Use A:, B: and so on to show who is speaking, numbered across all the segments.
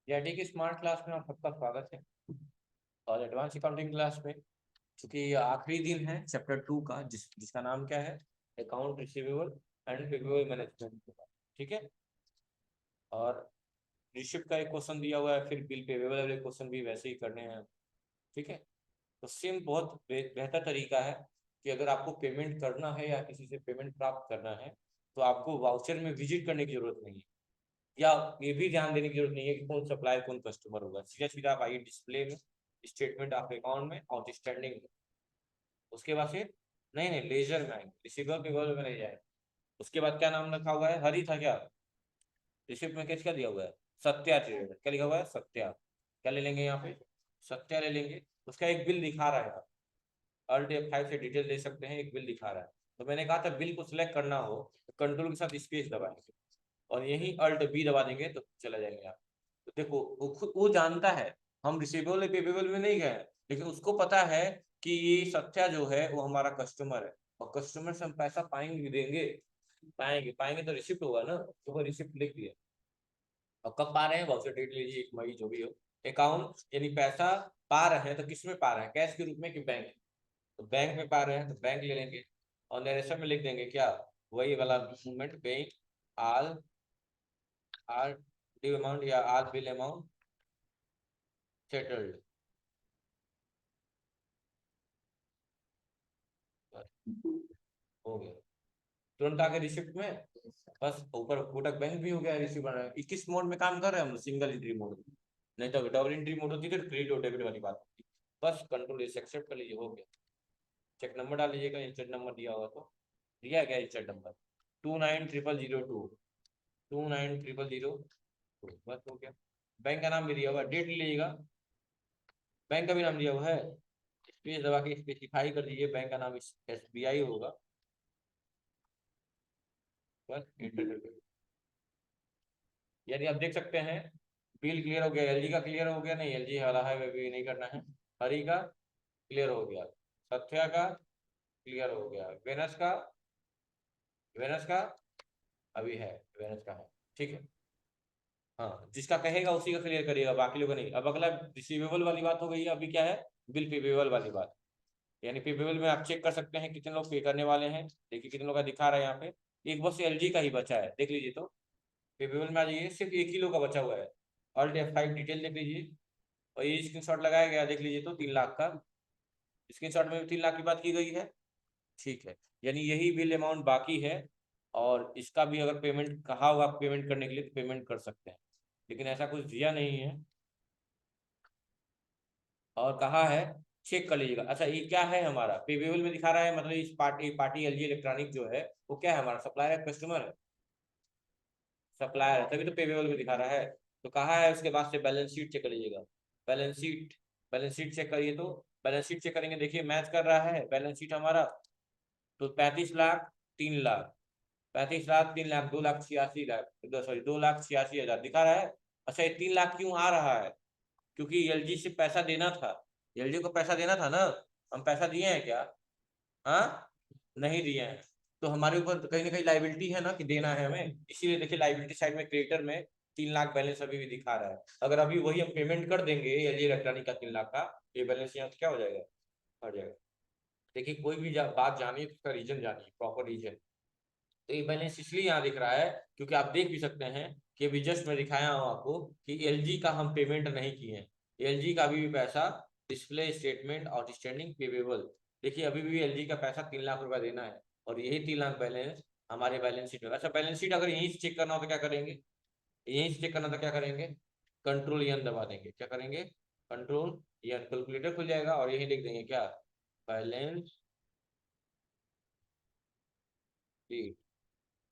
A: JD की smart class में आप सबका स्वागत है। और एडवांस अकाउंटिंग क्लास में, चूंकि ये आखिरी दिन है चैप्टर 2 का, जिसका नाम क्या है, account receivable and payable management. ठीक है। और रिसिप्ट का एक क्वेश्चन दिया हुआ है, फिर बिल पेबल वाले क्वेश्चन भी वैसे ही करने हैं। ठीक है। तो सेम बहुत बेहतर तरीका है कि अगर आपको पेमेंट करना है या किसी से पेमेंट प्राप्त करना है, तो आपको वाउचर में विजिट करने की जरूरत नहीं है, या ये भी ध्यान देने की जरूरत नहीं है कि कौन सप्लायर कौन कस्टमर होगा। सीधा सीधा आप आइए डिस्प्ले में, स्टेटमेंट ऑफ अकाउंट में, आउटस्टैंडिंग में। उसके बाद से नहीं नहीं लेजर में आएंगे, रिसीवर पेबल में नहीं जाएंगे। उसके बाद क्या नाम रखा हुआ है, हरी था क्या, रिसिप्ट में क्या दिया हुआ है, सत्या ट्रेडर। क्या लिखा हुआ है, सत्या। क्या ले लेंगे यहाँ पे, सत्या ले लेंगे। उसका एक बिल दिखा रहा है, अल्ट F5 से डिटेल दे सकते हैं, एक बिल दिखा रहा है। तो मैंने कहा था बिल को सिलेक्ट करना हो तो कंट्रोल के साथ स्पेस दबाएंगे, और यही अल्ट बी दबा देंगे तो चला जाएंगे आप। तो देखो वो खुद वो जानता है, हम रिसीवेबल या पेबल में नहीं गए, लेकिन उसको पता है कि ये सत्या जो है वो हमारा कस्टमर है, और कस्टमर से हम पैसा पाएंगे, देंगे, पाएंगे पाएंगे तो रिसिप्ट होगा ना, तो वो रिसिप्ट लिख दिया। और कब पा रहे हैं, वाउचर डेट लीजिए 1 मई जो भी हो। अकाउंट यानी पैसा पा रहे हैं तो किस में पा रहे हैं, कैश के रूप में कि बैंक। तो बैंक में पा रहे हैं तो बैंक ले लेंगे, और नरेशन में लिख देंगे क्या, वही वाला movement, bank all are due amount या आल बिल अमाउंट सेटल्ड। हो गया, तुरंत आके रिसिप्ट में, बस ऊपर कोटक बैंक भी हो गया, रिसिप्ट बना है। किस मोड में काम कर रहे हैं हम, सिंगल एंट्री मोड में। नहीं तो डबल एंट्री मोड होती तो क्रेडिट और डेबिट वाली बात होती। बस कंट्रोल इसे एक्सेप्ट कर लीजिए, हो गया। चेक नंबर डाल लीजिएगा, इंस्टेंट नंबर दिया होगा तो, दिया क्या इंस्टेंट नंबर, 290002, 290002, बस हो गया। बैंक का नाम भी दिया हुआ, डेट लीजिएगा, बैंक का भी नाम दिया हुआ है, स्पेस दबा के स्पेसिफाई कर दीजिए, बैंक का नाम SBI होगा, बस एंटर कर दीजिए। यदि आप देख सकते हैं बिल क्लियर हो गया, एलजी का क्लियर हो गया, नहीं एलजी वाला है वह भी नहीं करना है, हरी का क्लियर हो गया, सत्या का क्लियर हो गया, वेनस का अभी है, वेनस का है। ठीक है। हाँ, जिसका कहेगा उसी का क्लियर करिएगा, बाकी लोग नहीं। अब अगला रिसीवेबल वाली बात हो गई है, अभी क्या है, बिल पेबल वाली बात। यानी पेबल में आप चेक कर सकते हैं कितने लोग पे करने वाले हैं। देखिए कितने लोग का दिखा रहा है यहाँ पे, एक बस एलजी का ही बचा है, देख लीजिए तो। पेबल में आ जाइए, सिर्फ एक ही लोग का बचा हुआ है, अल्ट F5 डिटेल देख लीजिए, और ये स्क्रीनशॉट लगाया गया, देख लीजिए तो 3 लाख का स्क्रीनशॉट में भी 3 लाख की बात की गई है। ठीक है, यानी यही बिल अमाउंट बाकी है, और इसका भी अगर पेमेंट कहा होगा पेमेंट करने के लिए तो पेमेंट कर सकते हैं, लेकिन ऐसा कुछ दिया नहीं है। और कहा है चेक कर लीजिएगा। अच्छा ये क्या है, हमारा पेबल में दिखा रहा है, मतलब इस पार्टी पार्टी एलजी इलेक्ट्रॉनिक जो है वो क्या है, हमारा सप्लायर है, कस्टमर है, सप्लायर है, तभी तो पेबल में दिखा रहा है। तो कहा है उसके बाद से बैलेंस शीट चेक कर लीजिएगा, balance sheet, balance sheet check करिए तो, बैलेंस शीट चेक करेंगे, देखिए मैच कर रहा है बैलेंस शीट हमारा। तो 35 लाख 3 लाख, 35 लाख 3 लाख, 2 लाख 86 लाख, सॉरी 2 लाख 86 हजार दिखा रहा है। अच्छा ये 3 लाख क्यों आ रहा है, क्योंकि एलजी से पैसा देना था, एलजी को पैसा देना था ना, हम पैसा दिए हैं क्या, हाँ नहीं दिए हैं। तो हमारे ऊपर कहीं ना कहीं लाइबिलिटी है ना कि देना है हमें, इसीलिए देखिए लाइबिलिटी साइड में क्रेडिटर में 3 लाख बैलेंस अभी भी दिखा रहा है। अगर अभी वही हम पेमेंट कर देंगे एलजी इलेक्ट्रॉनिक का 3 लाख का, ये बैलेंस यहाँ क्या हो जाएगा, हट जाएगा। देखिए कोई भी बात जानिए तो उसका रीजन जानिए, प्रॉपर रीजन। तो ये बैलेंस इसलिए यहाँ दिख रहा है क्योंकि आप देख भी सकते हैं कि अभी जस्ट मैं दिखाया हूँ आपको कि एलजी का हम पेमेंट नहीं किए हैं, एलजी का अभी भी पैसा डिस्प्ले स्टेटमेंट आउटस्टैंडिंग पेबल। देखिए अभी भी एलजी का पैसा 3 लाख रुपया देना है, और यही 3 लाख बैलेंस हमारे बैलेंस शीट में। अच्छा बैलेंस शीट अगर यहीं से चेक करना हो तो क्या करेंगे, यहीं से चेक करना तो क्या करेंगे, कंट्रोल एन दबा देंगे, क्या करेंगे, कंट्रोल एन, कैलकुलेटर खुल जाएगा और यही लिख देंगे क्या, बैलेंस शीट,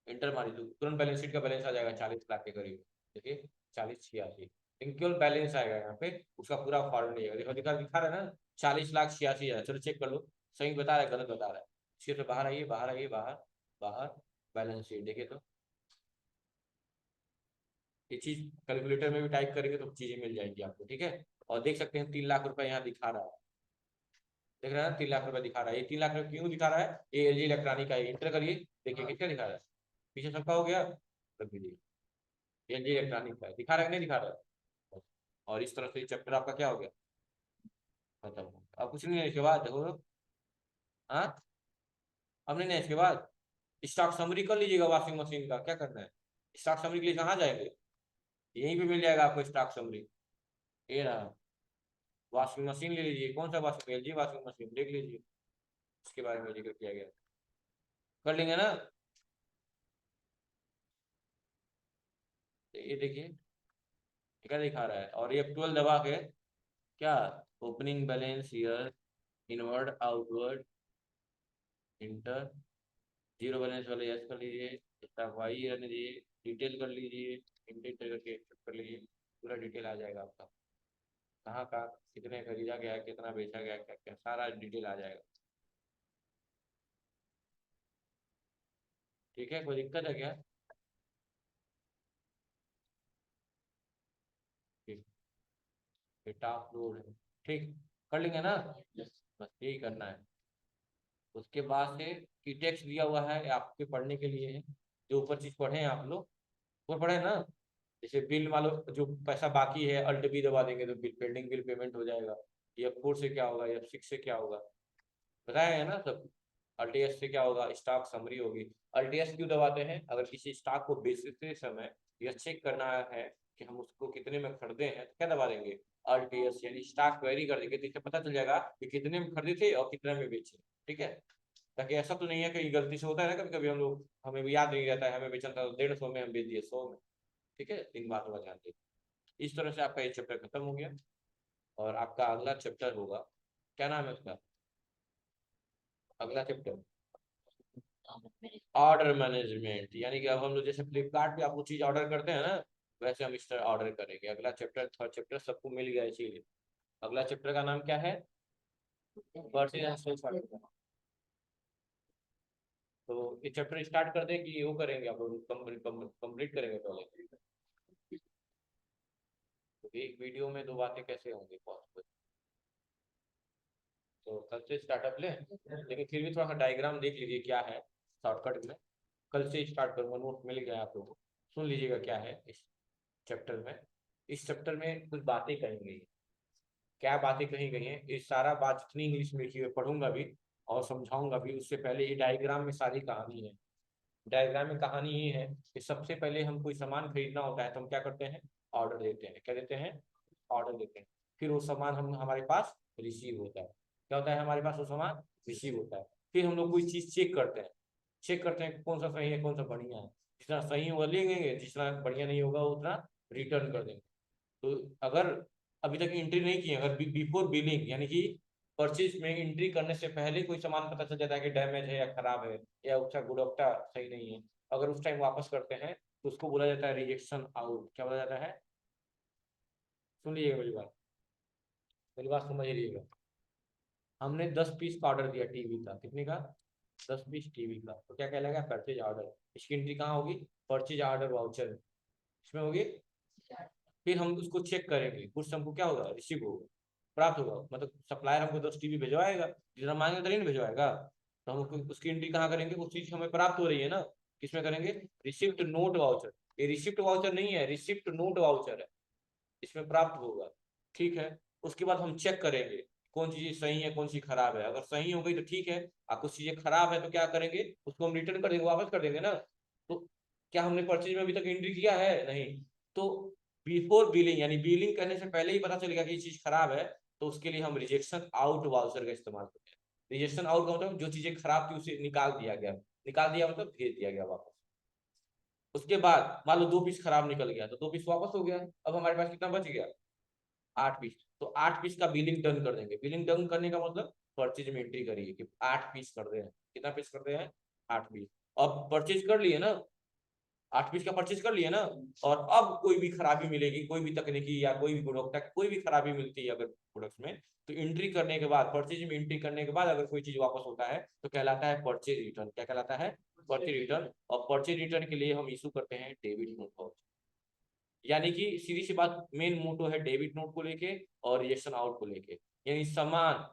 A: इंटर मारी तो तुरंत बैलेंस शीट का बैलेंस आ जाएगा 40 लाख के करीब। देखिए 40 86, लेकिन केवल बैलेंस आएगा यहाँ पे, उसका पूरा फॉर्मेट नहीं आएगा। देखो दिखा दिखा रहा है ना, 40 लाख 86 हजार। चलो चेक कर लो, सही बता रहा है गलत बता रहा है। इसके तो बाहर आइए, बाहर आइए, बाहर, बाहर, बैलेंस शीट देखिए तो, ये चीज कैलकुलेटर में भी टाइप करेंगे तो चीजें मिल जाएंगी आपको। ठीक है, और देख सकते हैं 3 लाख रुपए यहाँ दिखा रहा है, देख रहे हैं 3 लाख रुपए दिखा रहा है। ये 3 लाख रुपए क्यों दिखा रहा है, ये एलजी इलेक्ट्रॉनिक का इंटर करिए, देखिए कितना दिखा रहा है, पीछे सबका हो गया, कर दीजिए, एलजी इलेक्ट्रॉनिक का दिखा रहा है नहीं दिखा रहा है, और इस तरह से चैप्टर आपका क्या हो गया, खत्म हो। अब कुछ नहीं है इसके बाद, देखो। हाँ, अब नहीं है इसके बाद स्टॉक समरी कर लीजिएगा वॉशिंग मशीन का, क्या करना है। स्टॉक समरी के लिए कहाँ जाएंगे, यहीं पे मिल जाएगा आपको स्टॉक समरी। ये रहा, वॉशिंग मशीन ले लीजिए, कौन सा वॉशिंग, एलजी वॉशिंग मशीन देख लीजिए, उसके बारे में जिक्र किया गया, कर लेंगे ना। तो ये देखिए क्या दिखा रहा है, और ये 12 दबा के क्या, opening balance year, inward outward, inter, zero balance वाले यस कर लीजिए, स्टॉक वाई रहने दीजिए, डिटेल कर लीजिए, इंडेंटर करके एक्सेप्ट कर लीजिए, पूरा डिटेल आ जाएगा आपका, कहाँ कहाँ कितने खरीदा गया, कितना बेचा गया, क्या क्या सारा डिटेल आ जाएगा। ठीक है, कोई दिक्कत है क्या। ठीक, ये टॉप लोड है, ठीक, कर लेंगे ना, बस यही करना है। उसके बाद से की टेक्स्ट दिया हुआ है, ये आपके पढ़ने के लिए है, जो ऊपर चीज पढ़े हैं आप लोग, वो पढ़े ना। जैसे बिल मान लो जो पैसा बाकी है, अल्ट बी दबा देंगे तो बिल, पेंडिंग बिल पेमेंट हो जाएगा। F4 से क्या होगा, F6 से क्या होगा, बताया है ना सब। अल्टीएस से क्या होगा, स्टॉक समरी होगी। अल्टीएस क्यों दबाते हैं, अगर किसी स्टॉक को बेचते समय यह चेक करना है कि हम उसको कितने में खरीदे हैं, तो क्या दबा देंगे, अल्टीएस, यानी स्टॉक क्वेरी कर देंगे, तो इससे पता चल जाएगा कि कितने में खरीदे थे और कितने में बेचे। ठीक है, ताकि ऐसा तो नहीं है कि गलती से होता है ना, कभी कभी हम लोग, हमें भी याद नहीं रहता है, हमें बेचना था 150 में, हम बेच दिए 100 में। ठीक है, इन बातों का ध्यान दीजिए। इस तरह से आपका ये चैप्टर खत्म हो गया, और आपका अगला चैप्टर होगा, क्या नाम है उसका, अगला चैप्टर ऑर्डर मैनेजमेंट, यानी कि अब हम लोग जैसे फ्लिपकार्ट पे आपको चीज ऑर्डर करते हैं ना, वैसे हम इस तरह ऑर्डर करेंगे। अगला चैप्टर, थर्ड चैप्टर सबको मिल गया इसीलिए। अगला चैप्टर का नाम क्या है, परचेज एंड सेल्स ऑर्डर। तो ये चैप्टर स्टार्ट कर दें कि वो करेंगे, आप लोग कंप्लीट करेंगे पहले, तो एक वीडियो में दो बातें कैसे होंगी पॉसिबल। तो कल से स्टार्टअप लें, लेकिन फिर भी थोड़ा सा डायग्राम देख लीजिए क्या है शॉर्टकट में। कल से स्टार्ट करूंगा, नोट मिल गया आप लोगों को, सुन लीजिएगा क्या है इस चैप्टर में। इस चैप्टर में कुछ बातें कही गई, क्या बातें कही गई हैं, ये सारा बात जितनी इंग्लिश में लिखी हुई पढ़ूंगा भी और समझाऊंगा भी, उससे पहले ये डायग्राम में सारी कहानी है। डायग्राम में कहानी ये है कि सबसे पहले हम कोई सामान खरीदना होता है तो हम क्या करते हैं, ऑर्डर देते हैं, क्या देते हैं, ऑर्डर देते हैं। फिर वो सामान हम हमारे पास रिसीव होता है, क्या होता है, हमारे पास वो सामान रिसीव होता है। फिर हम लोग कोई चीज चेक करते हैं, चेक करते हैं कि कौन सा सही है कौन सा बढ़िया है, जितना सही होगा ले लेंगे, जितना बढ़िया नहीं होगा उतना रिटर्न कर देंगे। तो अगर अभी तक एंट्री नहीं की है, अगर बिफोर बिलिंग यानी कि परचेज में एंट्री करने से पहले कोई सामान पता चल जाता है कि डैमेज है या खराब है या उसका गुणवत्ता सही नहीं है, अगर उस टाइम वापस करते हैं तो उसको बोला जाता है रिजेक्शन आउट। क्या बोला जाता है, सुन लीजिएगा मेरी बात समझ लीजिएगा। हमने 10 पीस का ऑर्डर दिया टीवी का, कितने का, 10 पीस टीवी का, तो क्या कहलाएगा, परचेज ऑर्डर। इसकी एंट्री कहाँ होगी, परचेज ऑर्डर वाउचर इसमें होगी। फिर हम उसको चेक करेंगे, कुछ हमको क्या होगा, रिसीव होगा, प्राप्त होगा, मतलब सप्लायर हमको 10 टीवी भिजवाएगा, जितना मांगे उतना नहीं भिजवाएगा, तो हम उसकी एंट्री कहाँ करेंगे, उस चीज हमें प्राप्त हो रही है ना, किसमें करेंगे, रिसिप्ट नोट वाउचर। ये रिसिप्ट वाउचर नहीं है, रिसिप्ट नोट वाउचर है, इसमें प्राप्त होगा। ठीक है, उसके बाद हम चेक करेंगे कौन सी चीज सही है कौन सी खराब है, अगर सही हो गई तो ठीक है, और कुछ चीजें खराब है तो क्या करेंगे, उसको हम रिटर्न कर देंगे, वापस कर देंगे ना। तो क्या हमने परचेज में अभी तक एंट्री किया है, नहीं। तो बिफोर बिलिंग यानी बिलिंग करने से पहले ही पता चलेगा कि ये चीज खराब है, तो उसके लिए हम रिजेक्शन आउट वाउचर का इस्तेमाल करते हैं। रिजेक्शन आउट का मतलब जो चीजें खराब थी उसे निकाल दिया गया, निकाल दिया मतलब भेज दिया गया वापस। उसके बाद मान लो 2 पीस खराब निकल गया तो 2 पीस वापस हो गया, अब हमारे पास कितना बच गया, 8 पीस। तो 8 पीस का बिलिंग डन कर देंगे, बिलिंग डन करने का मतलब परचेज में एंट्री करिए कि 8 पीस कर रहे हैं, कितना पीस कर रहे हैं, 8 पीस। अब परचेज कर लिए ना, 8 पीस का परचेज कर लिए ना, और अब कोई भी खराबी मिलेगी, कोई भी तकनीकी या कोई भी गुणवत्ता कोई भी खराबी मिलती है अगर प्रोडक्ट में, तो एंट्री करने के बाद, परचेज में एंट्री करने के बाद अगर कोई चीज वापस होता है तो कहलाता है परचेज रिटर्न। क्या कहलाता है, परचेज रिटर्न। और परचेज रिटर्न के लिए हम इशू करते हैं डेबिट नोट, यानी कि सीधी सी बात, मेन मोटो है डेबिट नोट को लेके और रिजेक्शन आउट को लेके, यानी सामान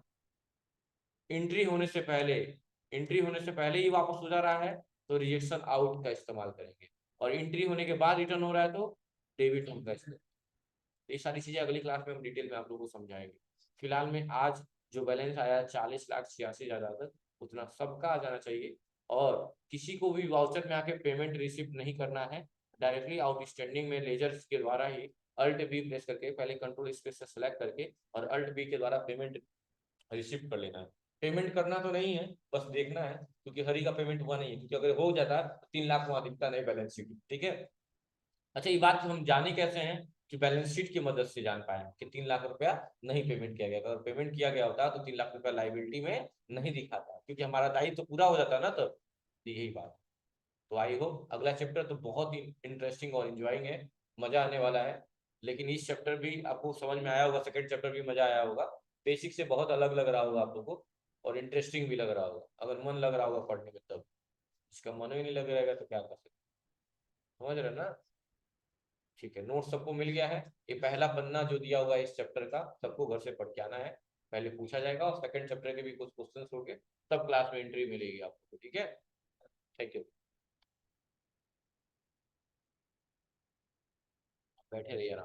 A: एंट्री होने से पहले, एंट्री होने से पहले ही वापस हो जा रहा है तो रिजेक्शन आउट का इस्तेमाल करेंगे, और एंट्री होने के बाद रिटर्न हो रहा है तो डेबिट नोट का इस्तेमाल। तो ये सारी चीजें अगली क्लास में हम डिटेल में आप लोगों को समझाएंगे। फिलहाल में आज जो बैलेंस आया 40,86,000 तक, उतना सबका आ जाना चाहिए। और किसी को भी वाउचर में आके पेमेंट रिसीव नहीं करना है, डायरेक्टली आउटस्टैंडिंग में लेजर के द्वारा ही अल्ट बी प्रेस करके, पहले कंट्रोल स्पेस से सेलेक्ट करके और अल्ट बी के द्वारा पेमेंट रिसीव कर लेना है। पेमेंट करना तो नहीं है, बस देखना है, क्योंकि हरी का पेमेंट हुआ नहीं है, क्योंकि अगर हो जाता तो 3 लाख वहां दिखता नहीं बैलेंस शीट, ठीक है। अच्छा, ये बात हम जाने कैसे हैं कि बैलेंस शीट की मदद से जान पाए कि 3 लाख रुपया नहीं पेमेंट किया गया। अगर पेमेंट किया गया होता तो 3 लाख रुपया लाइबिलिटी में नहीं दिखाता, क्योंकि हमारा दायित्व तो पूरा हो जाता ना। तो यही बात। तो आई होप अगला चैप्टर तो बहुत ही इंटरेस्टिंग और इंजॉइंग है, मजा आने वाला है। लेकिन इस चैप्टर भी आपको समझ में आया होगा, सेकंड चैप्टर भी मजा आया होगा। बेसिक से बहुत अलग लग रहा होगा आप लोगों को, और इंटरेस्टिंग भी लग रहा होगा, अगर मन लग रहा होगा पढ़ने में तब। इसका मन ही नहीं लग रहेगा तो क्या कर सकते, समझ रहे ना। ठीक है, नोट सबको मिल गया है। ये पहला पन्ना जो दिया हुआ है इस चैप्टर का, सबको घर से पढ़ के आना है। पहले पूछा जाएगा और सेकंड चैप्टर के भी कुछ क्वेश्चंस होंगे, तब क्लास में एंट्री मिलेगी आपको, ठीक है। Thank you. बैठे रहिए आराम।